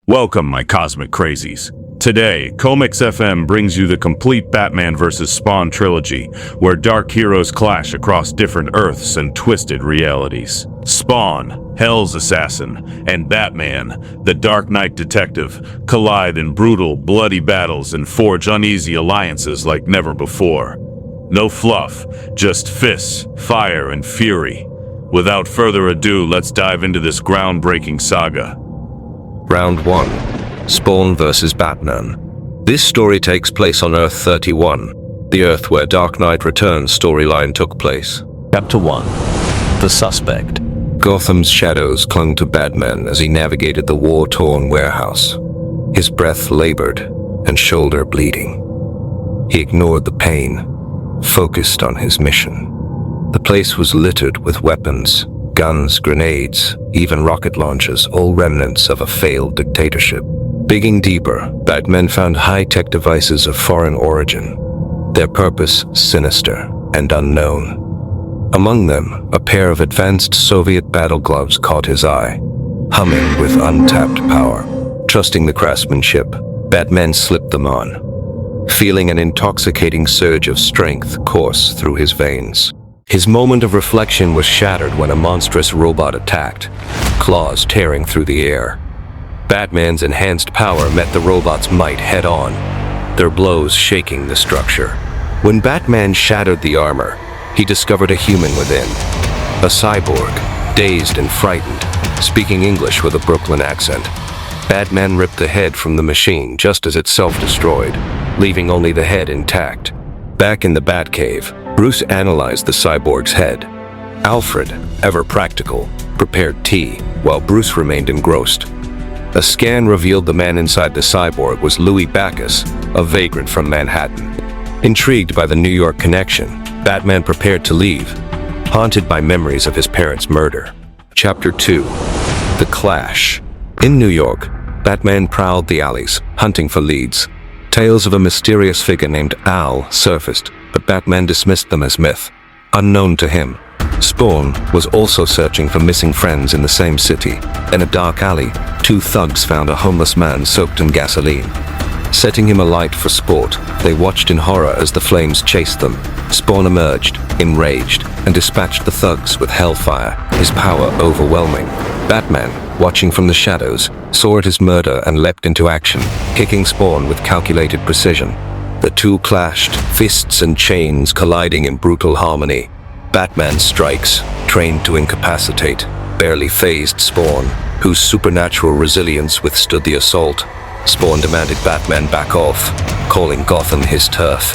Welcome, my cosmic crazies. Today, ComixFM brings you the complete Batman vs. Spawn trilogy, where dark heroes clash across different Earths and twisted realities. Spawn, Hell's assassin, and Batman, the Dark Knight detective, collide in brutal, bloody battles and forge uneasy alliances like never before. No fluff, just fists, fire, and fury. Without further ado, let's dive into this groundbreaking saga. Round 1. Spawn vs. Batman. This story takes place on Earth 31, the Earth where Dark Knight Returns storyline took place. Chapter 1. The Suspect. Gotham's shadows clung to Batman as he navigated the war-torn warehouse, his breath labored and shoulder bleeding. He ignored the pain, focused on his mission. The place was littered with weapons, guns, grenades, even rocket launchers, all remnants of a failed dictatorship. Digging deeper, Batman found high-tech devices of foreign origin, their purpose sinister and unknown. Among them, a pair of advanced Soviet battle gloves caught his eye, humming with untapped power. Trusting the craftsmanship, Batman slipped them on, feeling an intoxicating surge of strength course through his veins. His moment of reflection was shattered when a monstrous robot attacked, claws tearing through the air. Batman's enhanced power met the robot's might head-on, their blows shaking the structure. When Batman shattered the armor, he discovered a human within, a cyborg, dazed and frightened, speaking English with a Brooklyn accent. Batman ripped the head from the machine just as it self-destroyed, leaving only the head intact. Back in the Batcave, Bruce analyzed the cyborg's head. Alfred, ever practical, prepared tea, while Bruce remained engrossed. A scan revealed the man inside the cyborg was Louis Bacchus, a vagrant from Manhattan. Intrigued by the New York connection, Batman prepared to leave, haunted by memories of his parents' murder. Chapter 2. The Clash. In New York, Batman prowled the alleys, hunting for leads. Tales of a mysterious figure named Al surfaced, but Batman dismissed them as myth. Unknown to him, Spawn was also searching for missing friends in the same city. In a dark alley, two thugs found a homeless man soaked in gasoline. Setting him alight for sport, they watched in horror as the flames chased them. Spawn emerged, enraged, and dispatched the thugs with hellfire, his power overwhelming. Batman, watching from the shadows, saw his murder and leapt into action, kicking Spawn with calculated precision. The two clashed, fists and chains colliding in brutal harmony. Batman's strikes, trained to incapacitate, barely phased Spawn, whose supernatural resilience withstood the assault. Spawn demanded Batman back off, calling Gotham his turf.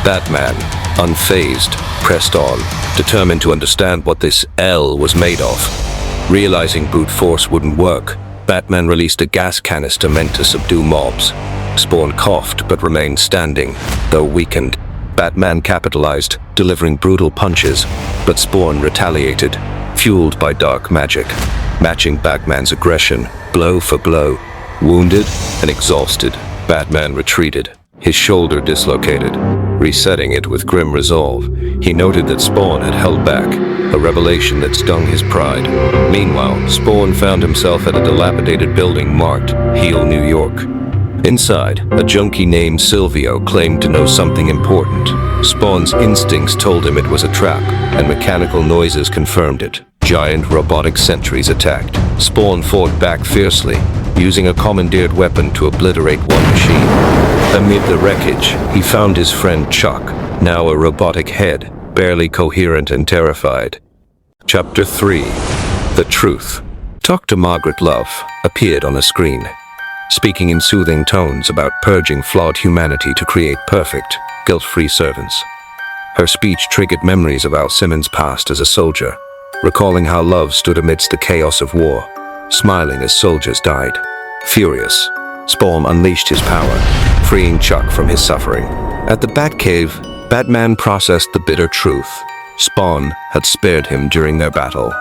Batman, unfazed, pressed on, determined to understand what this L was made of. Realizing brute force wouldn't work, Batman released a gas canister meant to subdue mobs. Spawn coughed but remained standing, though weakened. Batman capitalized, delivering brutal punches, but Spawn retaliated, fueled by dark magic, matching Batman's aggression, blow for blow. Wounded and exhausted, Batman retreated, his shoulder dislocated. Resetting it with grim resolve, he noted that Spawn had held back, a revelation that stung his pride. Meanwhile, Spawn found himself at a dilapidated building marked Heel, New York. Inside, a junkie named Silvio claimed to know something important. Spawn's instincts told him it was a trap, and mechanical noises confirmed it. Giant robotic sentries attacked. Spawn fought back fiercely, using a commandeered weapon to obliterate one machine. Amid the wreckage, he found his friend Chuck, now a robotic head, barely coherent and terrified. Chapter 3. The Truth. Dr. Margaret Love appeared on a screen, speaking in soothing tones about purging flawed humanity to create perfect, guilt-free servants. Her speech triggered memories of Al Simmons' past as a soldier, recalling how Love stood amidst the chaos of war, smiling as soldiers died. Furious, Spawn unleashed his power, freeing Chuck from his suffering. At the Batcave, Batman processed the bitter truth. Spawn had spared him during their battle.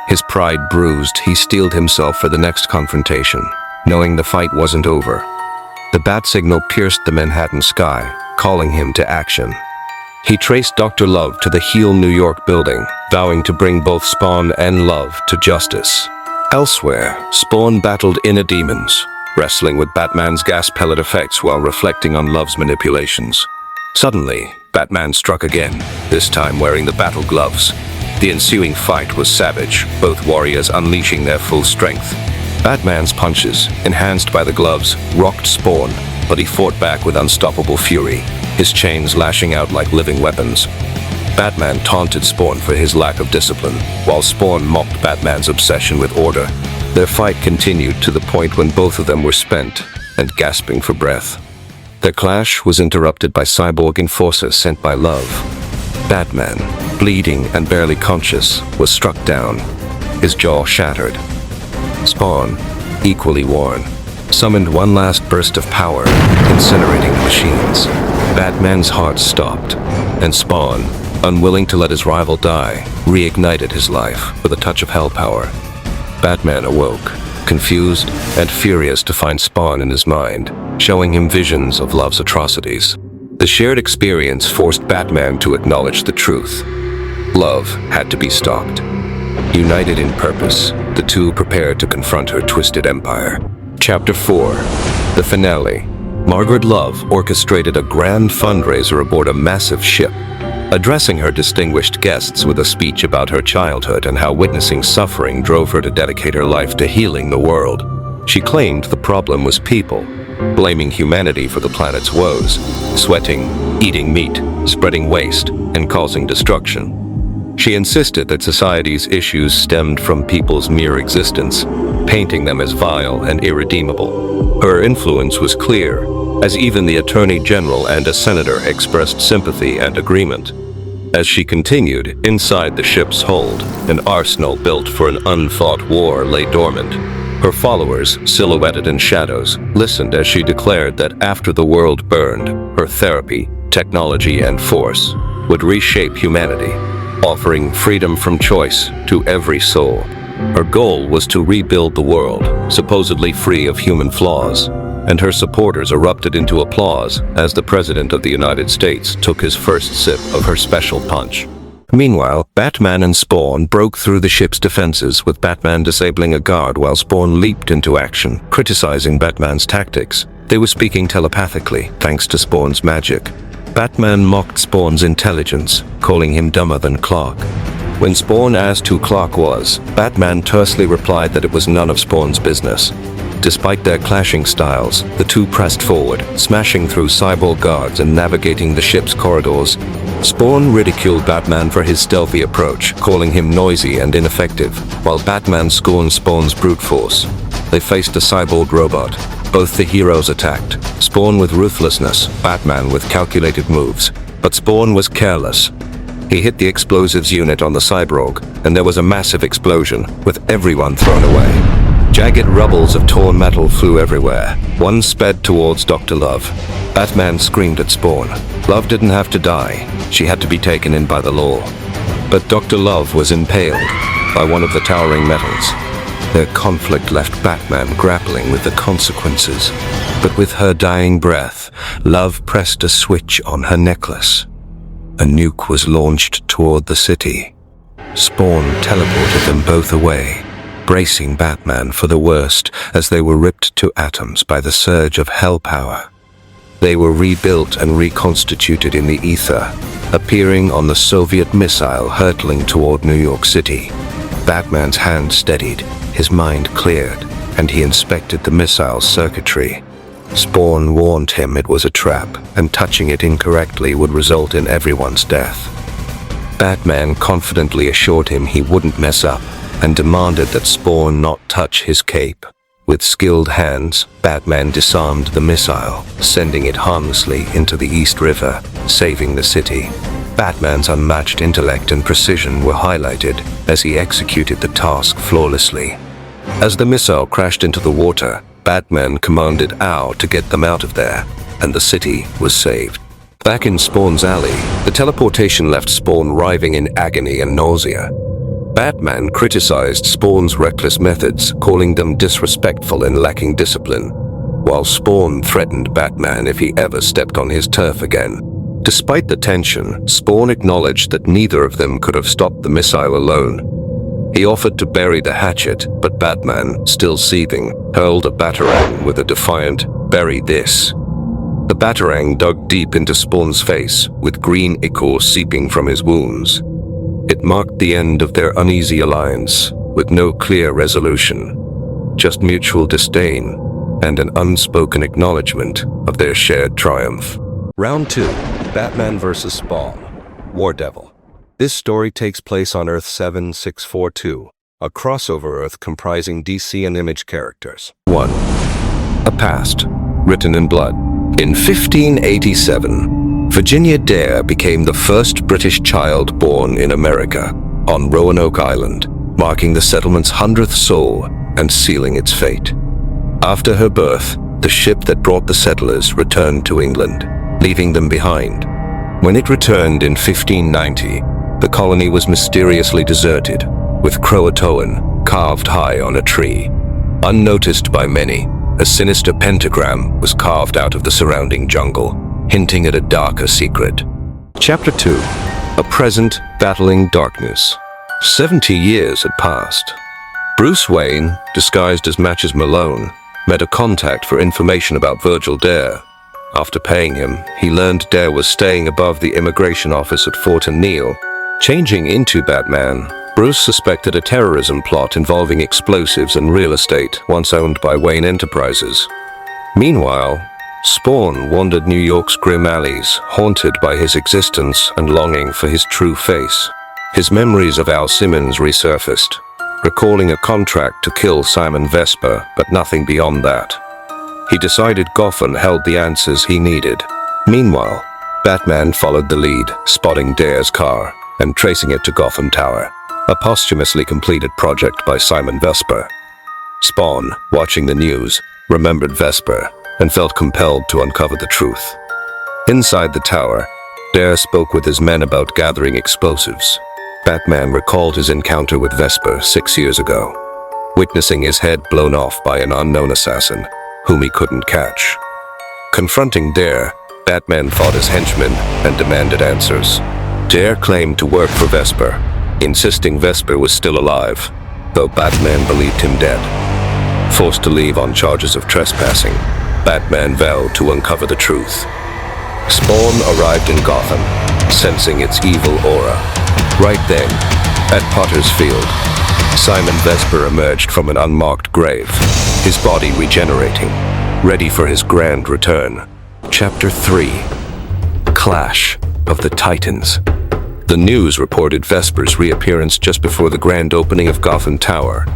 His pride bruised, he steeled himself for the next confrontation, knowing the fight wasn't over. The bat signal pierced the Manhattan sky, calling him to action. He traced Dr. Love to the Heel, New York building, vowing to bring both Spawn and Love to justice. Elsewhere, Spawn battled inner demons, wrestling with Batman's gas pellet effects while reflecting on Love's manipulations. Suddenly, Batman struck again, this time wearing the battle gloves. The ensuing fight was savage, both warriors unleashing their full strength. Batman's punches, enhanced by the gloves, rocked Spawn, but he fought back with unstoppable fury, his chains lashing out like living weapons. Batman taunted Spawn for his lack of discipline, while Spawn mocked Batman's obsession with order. Their fight continued to the point when both of them were spent and gasping for breath. Their clash was interrupted by cyborg enforcers sent by Love. Batman, bleeding and barely conscious, was struck down, his jaw shattered. Spawn, equally worn, summoned one last burst of power, incinerating the machines. Batman's heart stopped, and Spawn, unwilling to let his rival die, reignited his life with a touch of hell power. Batman awoke, confused and furious to find Spawn in his mind, showing him visions of Love's atrocities. The shared experience forced Batman to acknowledge the truth. Love had to be stopped. United in purpose, the two prepared to confront her twisted empire. Chapter 4. The finale. Margaret Love orchestrated a grand fundraiser aboard a massive ship, addressing her distinguished guests with a speech about her childhood and how witnessing suffering drove her to dedicate her life to healing the world. She claimed the problem was people, blaming humanity for the planet's woes, sweating, eating meat, spreading waste, and causing destruction. She insisted that society's issues stemmed from people's mere existence, painting them as vile and irredeemable. Her influence was clear, as even the Attorney General and a senator expressed sympathy and agreement. As she continued, inside the ship's hold, an arsenal built for an unfought war lay dormant. Her followers, silhouetted in shadows, listened as she declared that after the world burned, her therapy, technology, and force would reshape humanity, offering freedom from choice to every soul. Her goal was to rebuild the world, supposedly free of human flaws, and her supporters erupted into applause as the President of the United States took his first sip of her special punch. Meanwhile, Batman and Spawn broke through the ship's defenses, with Batman disabling a guard while Spawn leaped into action, criticizing Batman's tactics. They were speaking telepathically, thanks to Spawn's magic. Batman mocked Spawn's intelligence, calling him dumber than Clark. When Spawn asked who Clark was, Batman tersely replied that it was none of Spawn's business. Despite their clashing styles, the two pressed forward, smashing through cyborg guards and navigating the ship's corridors. Spawn ridiculed Batman for his stealthy approach, calling him noisy and ineffective, while Batman scorned Spawn's brute force. They faced a cyborg robot. Both the heroes attacked, Spawn with ruthlessness, Batman with calculated moves. But Spawn was careless. He hit the explosives unit on the cyborg, and there was a massive explosion, with everyone thrown away. Jagged rubbles of torn metal flew everywhere. One sped towards Dr. Love. Batman screamed at Spawn. Love didn't have to die. She had to be taken in by the law. But Dr. Love was impaled by one of the towering metals. Their conflict left Batman grappling with the consequences. But with her dying breath, Love pressed a switch on her necklace. A nuke was launched toward the city. Spawn teleported them both away, bracing Batman for the worst as they were ripped to atoms by the surge of hell power. They were rebuilt and reconstituted in the ether, appearing on the Soviet missile hurtling toward New York City. Batman's hand steadied, his mind cleared, and he inspected the missile's circuitry. Spawn warned him it was a trap, and touching it incorrectly would result in everyone's death. Batman confidently assured him he wouldn't mess up, and demanded that Spawn not touch his cape. With skilled hands, Batman disarmed the missile, sending it harmlessly into the East River, saving the city. Batman's unmatched intellect and precision were highlighted as he executed the task flawlessly. As the missile crashed into the water, Batman commanded Ow to get them out of there, and the city was saved. Back in Spawn's alley, the teleportation left Spawn writhing in agony and nausea. Batman criticized Spawn's reckless methods, calling them disrespectful and lacking discipline, while Spawn threatened Batman if he ever stepped on his turf again. Despite the tension, Spawn acknowledged that neither of them could have stopped the missile alone. He offered to bury the hatchet, but Batman, still seething, hurled a batarang with a defiant, "Bury this." The batarang dug deep into Spawn's face, with green ichor seeping from his wounds. It marked the end of their uneasy alliance, with no clear resolution, just mutual disdain and an unspoken acknowledgement of their shared triumph. Round 2, Batman vs. Spawn, War Devil. This story takes place on Earth 7642, a crossover Earth comprising DC and Image characters. 1. A past, written in blood. In 1587, Virginia Dare became the first British child born in America, on Roanoke Island, marking the settlement's 100th soul and sealing its fate. After her birth, the ship that brought the settlers returned to England, leaving them behind. When it returned in 1590, the colony was mysteriously deserted, with Croatoan carved high on a tree. Unnoticed by many, a sinister pentagram was carved out of the surrounding jungle, hinting at a darker secret. Chapter 2. A present battling darkness. 70 years had passed. Bruce Wayne, disguised as Matches Malone, met a contact for information about Virgil Dare. After paying him, he learned Dare was staying above the immigration office at Fort O'Neill. Changing into Batman, Bruce suspected a terrorism plot involving explosives and real estate once owned by Wayne Enterprises. Meanwhile, Spawn wandered New York's grim alleys, haunted by his existence and longing for his true face. His memories of Al Simmons resurfaced, recalling a contract to kill Simon Vesper, but nothing beyond that. He decided Gotham held the answers he needed. Meanwhile, Batman followed the lead, spotting Dare's car and tracing it to Gotham Tower, a posthumously completed project by Simon Vesper. Spawn, watching the news, remembered Vesper and felt compelled to uncover the truth. Inside the tower, Dare spoke with his men about gathering explosives. Batman recalled his encounter with Vesper 6 years ago, witnessing his head blown off by an unknown assassin whom he couldn't catch. Confronting Dare, Batman fought his henchmen and demanded answers. Dare claimed to work for Vesper, insisting Vesper was still alive, though Batman believed him dead. Forced to leave on charges of trespassing, Batman vowed to uncover the truth. Spawn arrived in Gotham, sensing its evil aura. Right then, at Potter's Field, Simon Vesper emerged from an unmarked grave, his body regenerating, ready for his grand return. Chapter 3. Clash of the Titans. The news reported Vesper's reappearance just before the grand opening of Gotham Tower.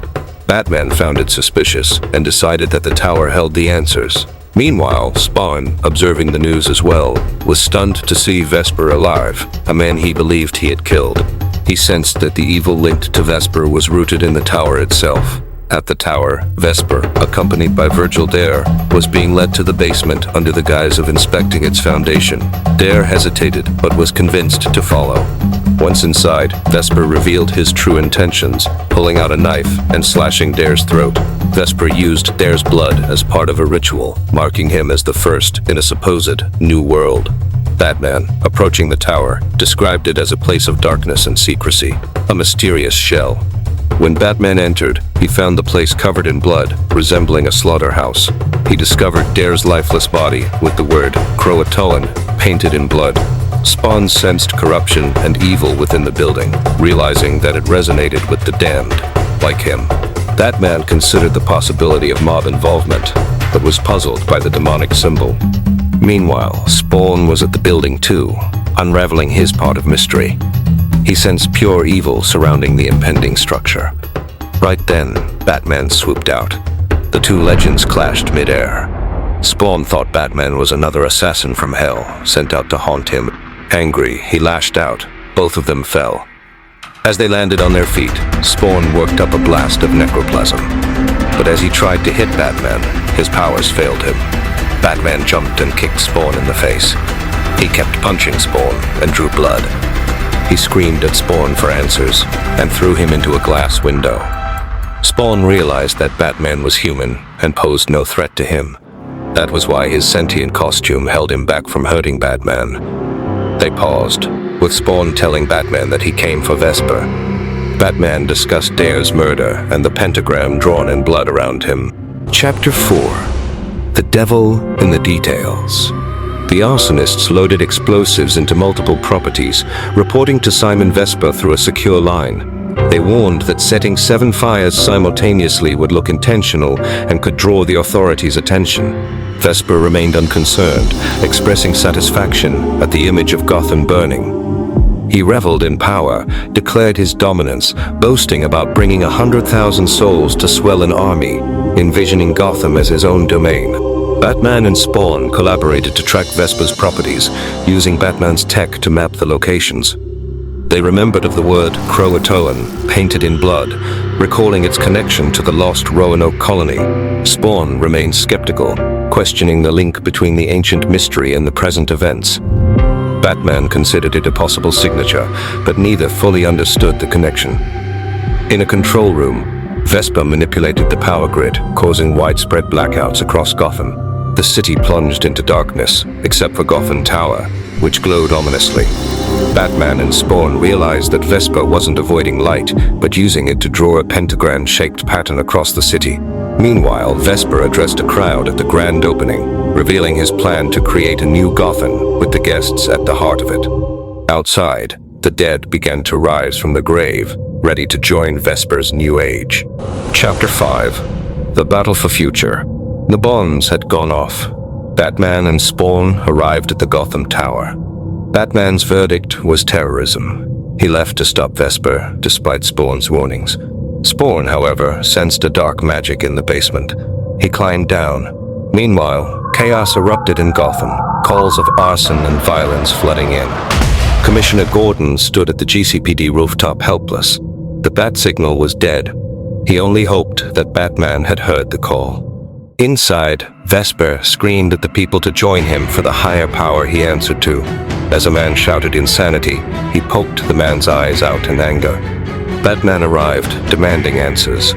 Batman found it suspicious and decided that the tower held the answers. Meanwhile, Spawn, observing the news as well, was stunned to see Vesper alive, a man he believed he had killed. He sensed that the evil linked to Vesper was rooted in the tower itself. At the tower, Vesper, accompanied by Virgil Dare, was being led to the basement under the guise of inspecting its foundation. Dare hesitated, but was convinced to follow. Once inside, Vesper revealed his true intentions, pulling out a knife and slashing Dare's throat. Vesper used Dare's blood as part of a ritual, marking him as the first in a supposed new world. Batman, approaching the tower, described it as a place of darkness and secrecy, a mysterious shell. When Batman entered, he found the place covered in blood, resembling a slaughterhouse. He discovered Dare's lifeless body with the word Croatoan painted in blood. Spawn sensed corruption and evil within the building, realizing that it resonated with the damned, like him. Batman considered the possibility of mob involvement, but was puzzled by the demonic symbol. Meanwhile, Spawn was at the building too, unraveling his part of mystery. He sensed pure evil surrounding the impending structure. Right then, Batman swooped out. The two legends clashed mid-air. Spawn thought Batman was another assassin from hell, sent out to haunt him. Angry, he lashed out. Both of them fell. As they landed on their feet, Spawn worked up a blast of necroplasm. But as he tried to hit Batman, his powers failed him. Batman jumped and kicked Spawn in the face. He kept punching Spawn and drew blood. He screamed at Spawn for answers and threw him into a glass window. Spawn realized that Batman was human and posed no threat to him. That was why his sentient costume held him back from hurting Batman. They paused, with Spawn telling Batman that he came for Vesper. Batman discussed Dare's murder and the pentagram drawn in blood around him. Chapter 4. The Devil in the Details. The arsonists loaded explosives into multiple properties, reporting to Simon Vesper through a secure line. They warned that setting 7 fires simultaneously would look intentional and could draw the authorities' attention. Vesper remained unconcerned, expressing satisfaction at the image of Gotham burning. He reveled in power, declared his dominance, boasting about bringing 100,000 souls to swell an army, envisioning Gotham as his own domain. Batman and Spawn collaborated to track Vesper's properties, using Batman's tech to map the locations. They remembered of the word Croatoan, painted in blood, recalling its connection to the lost Roanoke colony. Spawn remained skeptical, questioning the link between the ancient mystery and the present events. Batman considered it a possible signature, but neither fully understood the connection. In a control room, Vesper manipulated the power grid, causing widespread blackouts across Gotham. The city plunged into darkness, except for Gotham Tower, which glowed ominously. Batman and Spawn realized that Vesper wasn't avoiding light, but using it to draw a pentagram-shaped pattern across the city. Meanwhile, Vesper addressed a crowd at the grand opening, revealing his plan to create a new Gotham with the guests at the heart of it. Outside, the dead began to rise from the grave, ready to join Vesper's new age. Chapter 5. The Battle for Future. The bombs had gone off. Batman and Spawn arrived at the Gotham Tower. Batman's verdict was terrorism. He left to stop Vesper, despite Spawn's warnings. Spawn, however, sensed a dark magic in the basement. He climbed down. Meanwhile, chaos erupted in Gotham, calls of arson and violence flooding in. Commissioner Gordon stood at the GCPD rooftop helpless. The bat signal was dead. He only hoped that Batman had heard the call. Inside, Vesper screamed at the people to join him for the higher power he answered to. As a man shouted insanity, he poked the man's eyes out in anger. Batman arrived, demanding answers.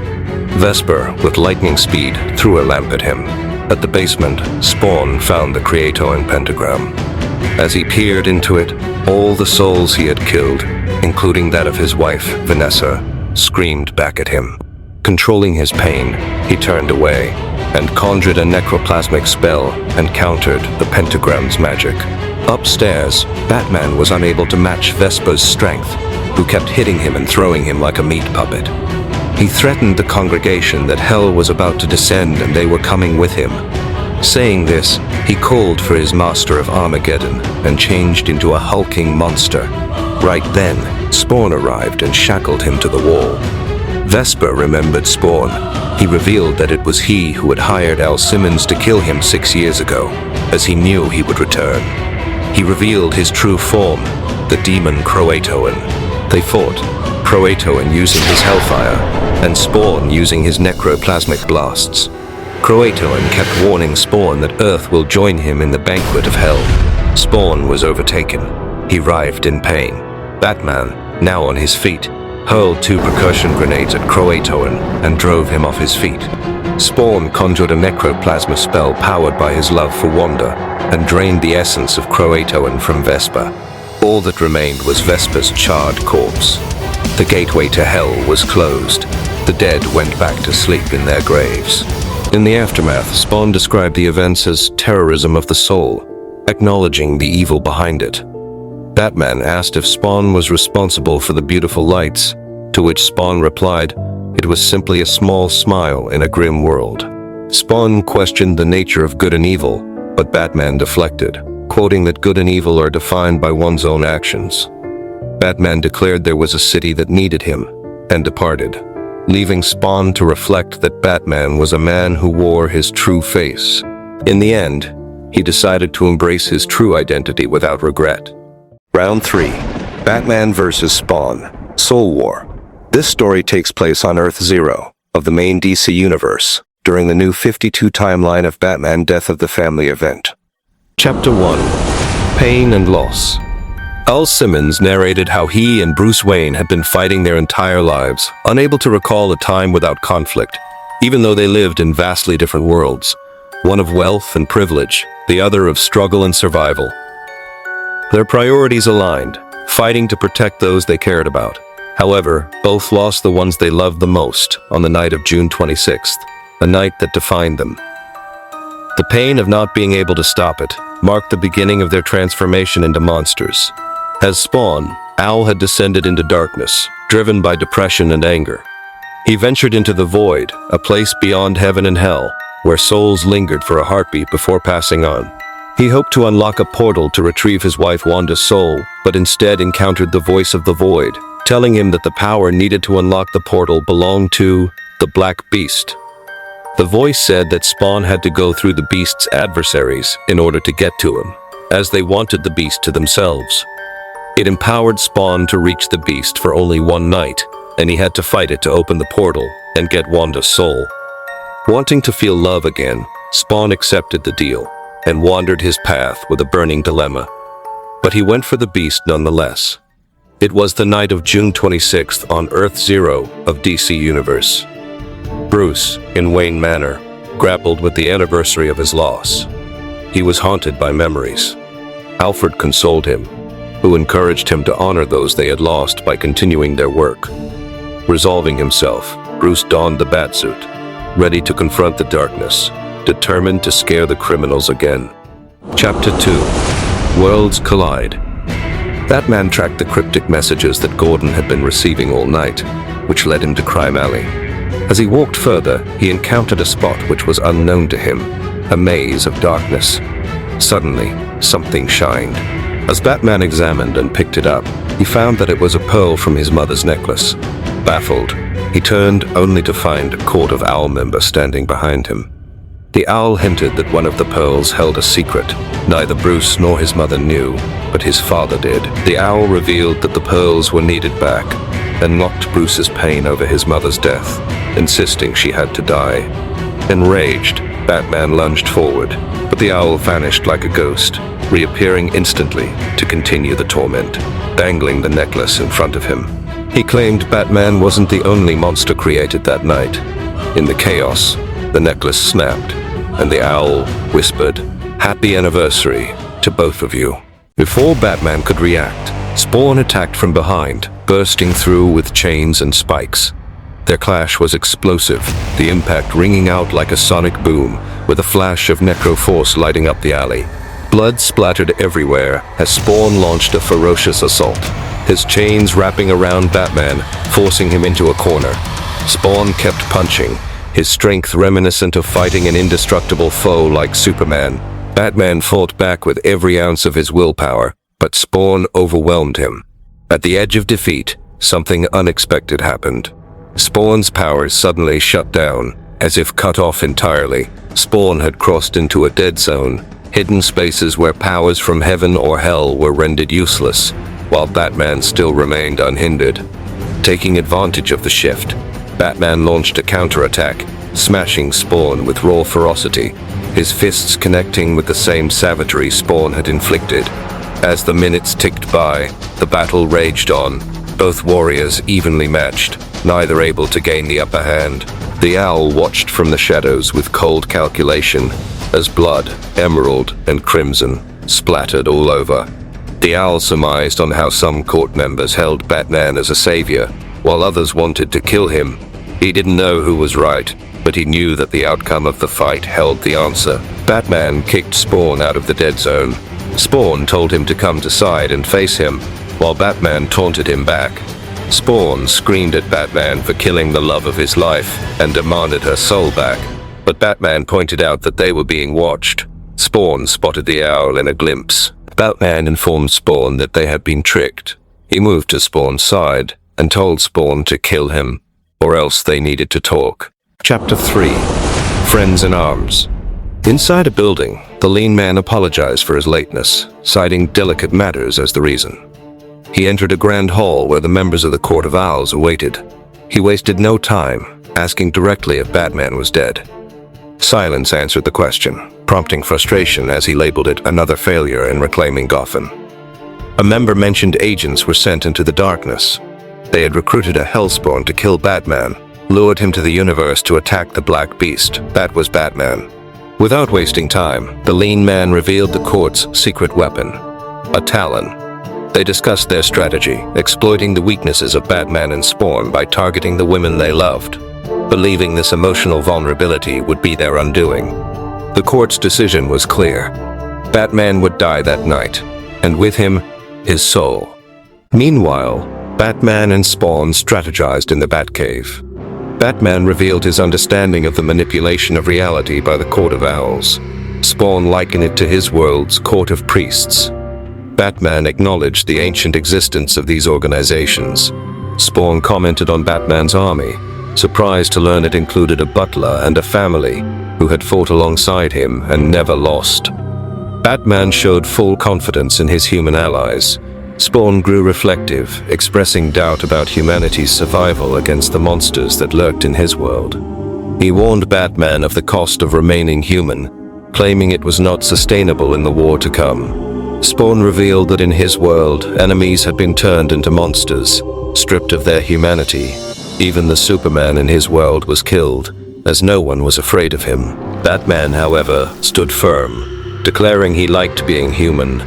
Vesper, with lightning speed, threw a lamp at him. At the basement, Spawn found the Croatoan pentagram. As he peered into it, all the souls he had killed, including that of his wife, Vanessa, screamed back at him. Controlling his pain, he turned away and conjured a necroplasmic spell and countered the pentagram's magic. Upstairs, Batman was unable to match Vesper's strength, who kept hitting him and throwing him like a meat puppet. He threatened the congregation that hell was about to descend and they were coming with him. Saying this, he called for his master of Armageddon and changed into a hulking monster. Right then, Spawn arrived and shackled him to the wall. Vesper remembered Spawn. He revealed that it was he who had hired Al Simmons to kill him 6 years ago, as he knew he would return. He revealed his true form, the demon Croatoan. They fought, Croatoan using his hellfire, and Spawn using his necroplasmic blasts. Croatoan kept warning Spawn that Earth will join him in the banquet of hell. Spawn was overtaken. He writhed in pain. Batman, now on his feet, hurled 2 percussion grenades at Croatoan and drove him off his feet. Spawn conjured a necroplasma spell powered by his love for Wanda and drained the essence of Croatoan from Vesper. All that remained was Vesper's charred corpse. The gateway to hell was closed. The dead went back to sleep in their graves. In the aftermath, Spawn described the events as terrorism of the soul, acknowledging the evil behind it. Batman asked if Spawn was responsible for the beautiful lights, to which Spawn replied, it was simply a small smile in a grim world. Spawn questioned the nature of good and evil, but Batman deflected, quoting that good and evil are defined by one's own actions. Batman declared there was a city that needed him, and departed, leaving Spawn to reflect that Batman was a man who wore his true face. In the end, he decided to embrace his true identity without regret. Round 3. Batman vs. Spawn. Soul War. This story takes place on Earth Zero of the main DC universe during the New 52 timeline of Batman Death of the Family event. Chapter 1. Pain and Loss. Al Simmons narrated how he and Bruce Wayne had been fighting their entire lives, unable to recall a time without conflict, even though they lived in vastly different worlds, one of wealth and privilege, the other of struggle and survival. Their priorities aligned, fighting to protect those they cared about. However, both lost the ones they loved the most on the night of June 26th, a night that defined them. The pain of not being able to stop it marked the beginning of their transformation into monsters. As Spawn, Owl had descended into darkness, driven by depression and anger. He ventured into the void, a place beyond heaven and hell, where souls lingered for a heartbeat before passing on. He hoped to unlock a portal to retrieve his wife Wanda's soul, but instead encountered the voice of the void, telling him that the power needed to unlock the portal belonged to the Black Beast. The voice said that Spawn had to go through the Beast's adversaries in order to get to him, as they wanted the Beast to themselves. It empowered Spawn to reach the Beast for only one night, and he had to fight it to open the portal and get Wanda's soul. Wanting to feel love again, Spawn accepted the deal and wandered his path with a burning dilemma. But he went for the Beast nonetheless. It was the night of June 26th on Earth Zero of DC Universe. Bruce, in Wayne Manor, grappled with the anniversary of his loss. He was haunted by memories. Alfred consoled him, who encouraged him to honor those they had lost by continuing their work. Resolving himself, Bruce donned the batsuit, ready to confront the darkness, determined to scare the criminals again. Chapter 2. Worlds Collide. Batman tracked the cryptic messages that Gordon had been receiving all night, which led him to Crime Alley. As he walked further, he encountered a spot which was unknown to him, a maze of darkness. Suddenly, something shined. As Batman examined and picked it up, he found that it was a pearl from his mother's necklace. Baffled, he turned only to find a Court of Owl member standing behind him. The owl hinted that one of the pearls held a secret. Neither Bruce nor his mother knew, but his father did. The owl revealed that the pearls were needed back, and mocked Bruce's pain over his mother's death, insisting she had to die. Enraged, Batman lunged forward, but the owl vanished like a ghost, reappearing instantly to continue the torment, dangling the necklace in front of him. He claimed Batman wasn't the only monster created that night. In the chaos, the necklace snapped, and the owl whispered, "Happy anniversary to both of you." Before Batman could react, Spawn attacked from behind, bursting through with chains and spikes. Their clash was explosive, the impact ringing out like a sonic boom, with a flash of necro-force lighting up the alley. Blood splattered everywhere as Spawn launched a ferocious assault, his chains wrapping around Batman, forcing him into a corner. Spawn kept punching, his strength reminiscent of fighting an indestructible foe like Superman. Batman fought back with every ounce of his willpower, but Spawn overwhelmed him. At the edge of defeat, something unexpected happened. Spawn's powers suddenly shut down, as if cut off entirely. Spawn had crossed into a dead zone, hidden spaces where powers from heaven or hell were rendered useless, while Batman still remained unhindered. Taking advantage of the shift, Batman launched a counterattack, smashing Spawn with raw ferocity, his fists connecting with the same savagery Spawn had inflicted. As the minutes ticked by, the battle raged on, both warriors evenly matched, neither able to gain the upper hand. The owl watched from the shadows with cold calculation, as blood, emerald, and crimson splattered all over. The owl surmised on how some court members held Batman as a savior, while others wanted to kill him. He didn't know who was right, but he knew that the outcome of the fight held the answer. Batman kicked Spawn out of the dead zone. Spawn told him to come to side and face him, while Batman taunted him back. Spawn screamed at Batman for killing the love of his life and demanded her soul back, but Batman pointed out that they were being watched. Spawn spotted the owl in a glimpse. Batman informed Spawn that they had been tricked. He moved to Spawn's side and told Spawn to kill him, or else they needed to talk. Chapter 3. Friends in Arms. Inside a building, the lean man apologized for his lateness, citing delicate matters as the reason. He entered a grand hall where the members of the Court of Owls awaited. He wasted no time, asking directly if Batman was dead. Silence answered the question, prompting frustration as he labeled it another failure in reclaiming Gotham. A member mentioned agents were sent into the darkness. They had recruited a Hellspawn to kill Batman, lured him to the universe to attack the Black Beast. That was Batman. Without wasting time, the lean man revealed the court's secret weapon, a talon. They discussed their strategy, exploiting the weaknesses of Batman and Spawn by targeting the women they loved, believing this emotional vulnerability would be their undoing. The court's decision was clear. Batman would die that night, and with him, his soul. Meanwhile, Batman and Spawn strategized in the Batcave. Batman revealed his understanding of the manipulation of reality by the Court of Owls. Spawn likened it to his world's Court of Priests. Batman acknowledged the ancient existence of these organizations. Spawn commented on Batman's army, surprised to learn it included a butler and a family who had fought alongside him and never lost. Batman showed full confidence in his human allies. Spawn grew reflective, expressing doubt about humanity's survival against the monsters that lurked in his world. He warned Batman of the cost of remaining human, claiming it was not sustainable in the war to come. Spawn revealed that in his world, enemies had been turned into monsters, stripped of their humanity. Even the Superman in his world was killed, as no one was afraid of him. Batman, however, stood firm, declaring he liked being human,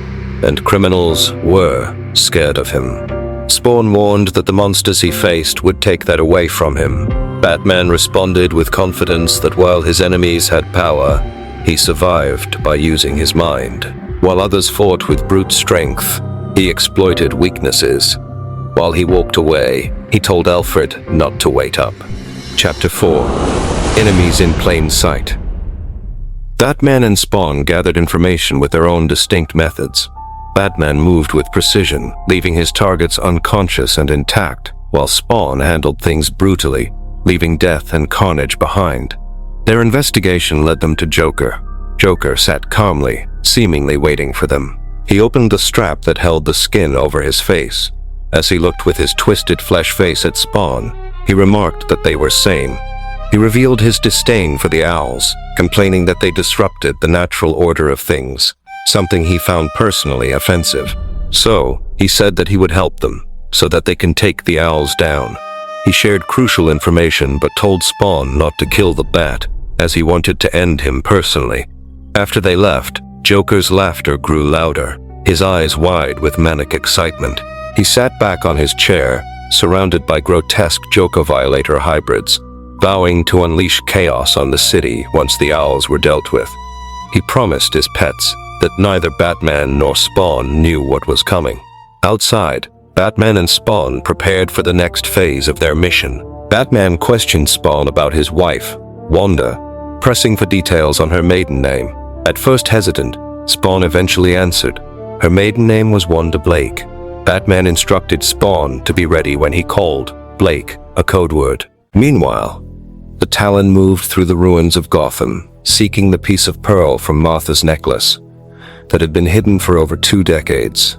and criminals were scared of him. Spawn warned that the monsters he faced would take that away from him. Batman responded with confidence that while his enemies had power, he survived by using his mind. While others fought with brute strength, he exploited weaknesses. While he walked away, he told Alfred not to wait up. Chapter 4. Enemies in Plain Sight. Batman and Spawn gathered information with their own distinct methods. Batman moved with precision, leaving his targets unconscious and intact, while Spawn handled things brutally, leaving death and carnage behind. Their investigation led them to Joker. Joker sat calmly, seemingly waiting for them. He opened the strap that held the skin over his face. As he looked with his twisted flesh face at Spawn, he remarked that they were sane. He revealed his disdain for the owls, complaining that they disrupted the natural order of things, something he found personally offensive. So, he said that he would help them, so that they can take the owls down. He shared crucial information but told Spawn not to kill the bat, as he wanted to end him personally. After they left, Joker's laughter grew louder, his eyes wide with manic excitement. He sat back on his chair, surrounded by grotesque Joker-Violator hybrids, vowing to unleash chaos on the city once the owls were dealt with. He promised his pets that neither Batman nor Spawn knew what was coming. Outside, Batman and Spawn prepared for the next phase of their mission. Batman questioned Spawn about his wife, Wanda, pressing for details on her maiden name. At first hesitant, Spawn eventually answered. Her maiden name was Wanda Blake. Batman instructed Spawn to be ready when he called Blake, a code word. Meanwhile, the Talon moved through the ruins of Gotham, seeking the piece of pearl from Martha's necklace that had been hidden for over 2 decades.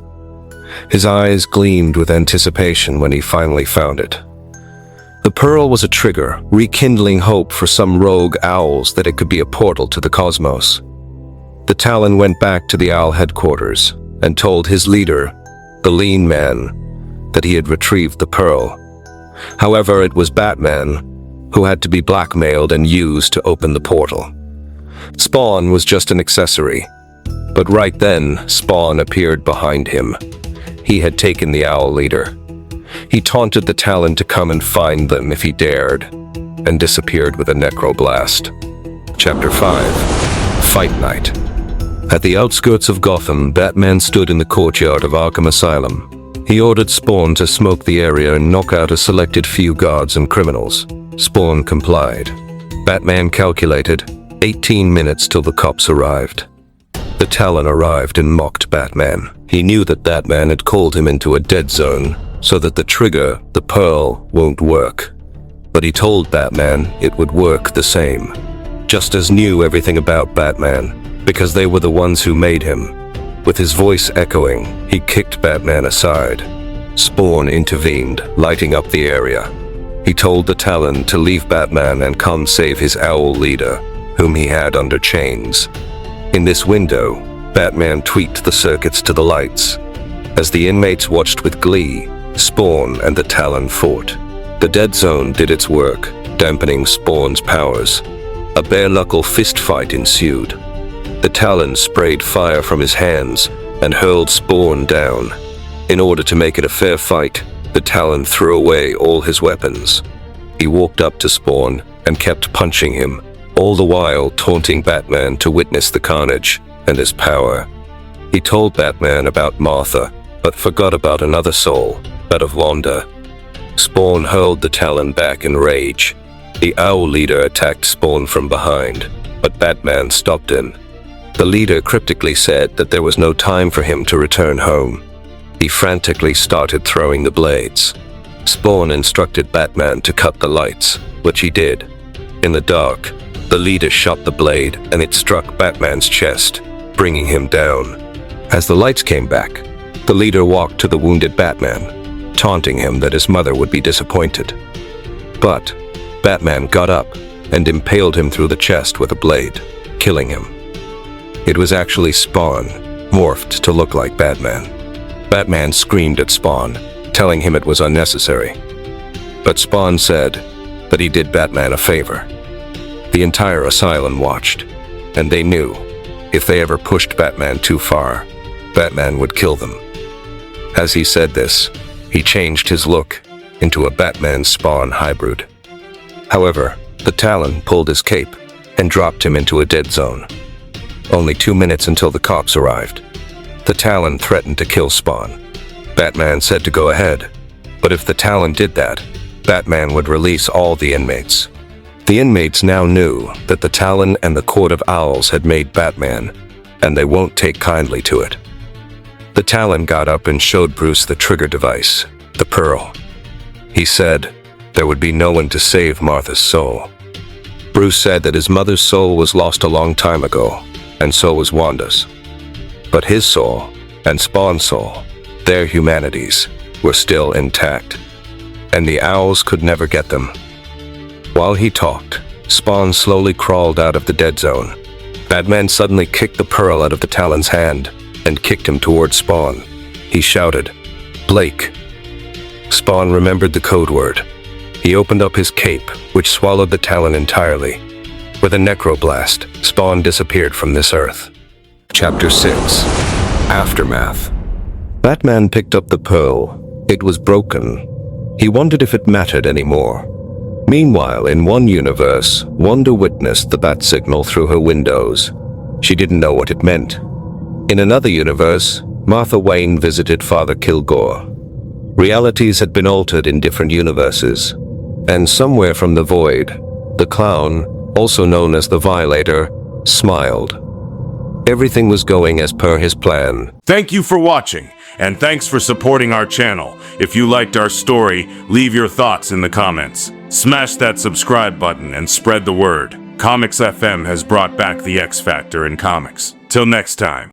His eyes gleamed with anticipation when he finally found it. The pearl was a trigger, rekindling hope for some rogue owls that it could be a portal to the cosmos. The Talon went back to the owl headquarters and told his leader, the Lean Man, that he had retrieved the pearl. However, it was Batman who had to be blackmailed and used to open the portal. Spawn was just an accessory, but right then, Spawn appeared behind him. He had taken the owl leader. He taunted the Talon to come and find them if he dared, and disappeared with a necroblast. Chapter 5. Fight Night. At the outskirts of Gotham, Batman stood in the courtyard of Arkham Asylum. He ordered Spawn to smoke the area and knock out a selected few guards and criminals. Spawn complied. Batman calculated 18 minutes till the cops arrived. The Talon arrived and mocked Batman. He knew that Batman had called him into a dead zone, so that the trigger, the pearl, won't work. But he told Batman it would work the same. Justice knew everything about Batman, because they were the ones who made him. With his voice echoing, he kicked Batman aside. Spawn intervened, lighting up the area. He told the Talon to leave Batman and come save his owl leader, whom he had under chains. In this window, Batman tweaked the circuits to the lights. As the inmates watched with glee, Spawn and the Talon fought. The dead zone did its work, dampening Spawn's powers. A bare-knuckle fistfight ensued. The Talon sprayed fire from his hands and hurled Spawn down. In order to make it a fair fight, the Talon threw away all his weapons. He walked up to Spawn and kept punching him, all the while taunting Batman to witness the carnage and his power. He told Batman about Martha, but forgot about another soul, that of Wanda. Spawn hurled the Talon back in rage. The Owl leader attacked Spawn from behind, but Batman stopped him. The leader cryptically said that there was no time for him to return home. He frantically started throwing the blades. Spawn instructed Batman to cut the lights, which he did. In the dark, the leader shot the blade and it struck Batman's chest, bringing him down. As the lights came back, the leader walked to the wounded Batman, taunting him that his mother would be disappointed. But Batman got up and impaled him through the chest with a blade, killing him. It was actually Spawn, morphed to look like Batman. Batman screamed at Spawn, telling him it was unnecessary. But Spawn said that he did Batman a favor. The entire asylum watched, and they knew if they ever pushed Batman too far, Batman would kill them. As he said this, he changed his look into a Batman-Spawn hybrid. However, the Talon pulled his cape and dropped him into a dead zone. Only 2 minutes until the cops arrived. The Talon threatened to kill Spawn. Batman said to go ahead, but if the Talon did that, Batman would release all the inmates. The inmates now knew that the Talon and the Court of Owls had made Batman, and they won't take kindly to it. The Talon got up and showed Bruce the trigger device, the Pearl. He said there would be no one to save Martha's soul. Bruce said that his mother's soul was lost a long time ago, and so was Wanda's. But his soul and Spawn's soul, their humanities, were still intact, and the Owls could never get them. While he talked, Spawn slowly crawled out of the dead zone. Batman suddenly kicked the Pearl out of the Talon's hand and kicked him towards Spawn. He shouted, "Blake." Spawn remembered the code word. He opened up his cape, which swallowed the Talon entirely. With a necroblast, Spawn disappeared from this earth. Chapter 6. Aftermath. Batman picked up the Pearl. It was broken. He wondered if it mattered anymore. Meanwhile, in one universe, Wanda witnessed the bat signal through her windows. She didn't know what it meant. In another universe, Martha Wayne visited Father Kilgore. Realities had been altered in different universes, and somewhere from the void, the clown, also known as the Violator, smiled. Everything was going as per his plan. Thank you for watching, and thanks for supporting our channel. If you liked our story, leave your thoughts in the comments. Smash that subscribe button and spread the word. ComixFM has brought back the X Factor in comics. Till next time.